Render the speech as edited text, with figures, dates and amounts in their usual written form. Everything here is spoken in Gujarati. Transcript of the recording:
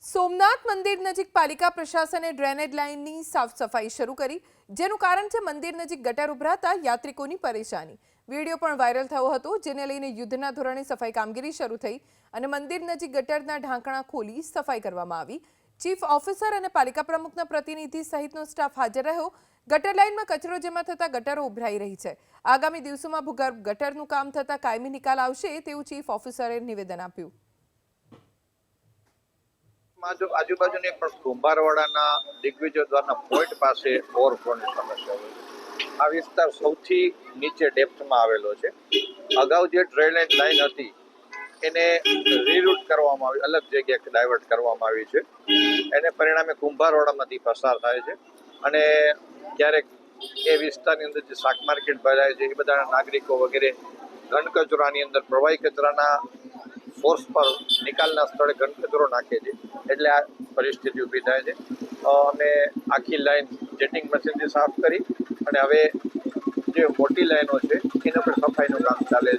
સોમનાથ મંદિર નજીક પાલિકા પ્રશાસને ડ્રેનેજ લાઇનની સાફ સફાઈ શરૂ કરી, જેનું કારણ છે મંદિર નજીક ગટર ઉભરાતા યાત્રિકોની પરેશાની। વિડીયો પણ વાયરલ થયો હતો, જેને લઈને યુદ્ધના ધોરણે સફાઈ કામગીરી શરૂ થઈ અને મંદિર નજીક ગટરના ઢાંકણા ખોલી સફાઈ કરવામાં આવી। ચીફ ઓફિસર અને પાલિકા પ્રમુખના પ્રતિનિધિ સહિતનો સ્ટાફ હાજર રહ્યો। ગટર લાઇનમાં કચરો જમા થતા ગટરો ઉભરાઈ રહી છે। આગામી દિવસોમાં ભૂગર્ભ ગટરનું કામ થતા કાયમી નિકાલ આવશે તેવું ચીફ ઓફિસરે નિવેદન આપ્યું। આજુબાજુની પણ કુંભારવાડાના દિગ્વિજય દ્વારના પોઈન્ટ પાસે ઓવરફ્લોની સમસ્યા હોય। આ વિસ્તાર સૌથી નીચે ડેપ્થમાં આવેલો છે। અગાઉ જે ડ્રેનેજ લાઇન હતી એને રીરૂટ કરવામાં આવી, અલગ જગ્યાએ ડાયવર્ટ કરવામાં આવી છે। એને પરિણામે કુંભારવાડામાંથી પસાર થાય છે અને ક્યારેક એ વિસ્તારની અંદર જે શાક માર્કેટ ભરાય છે એ બધા નાગરિકો વગેરે ઘન કચરાની અંદર પ્રવાહી કચરાના ફોર્સ પર નિકાલના સ્થળે ઘન કચરો નાખે છે, એટલે આ પરિસ્થિતિ ઊભી થાય છે। અમે આખી લાઈન જેટિંગ મશીનથી સાફ કરી અને હવે જે મોટી લાઈનો છે એના પર સફાઈનું કામ ચાલે છે।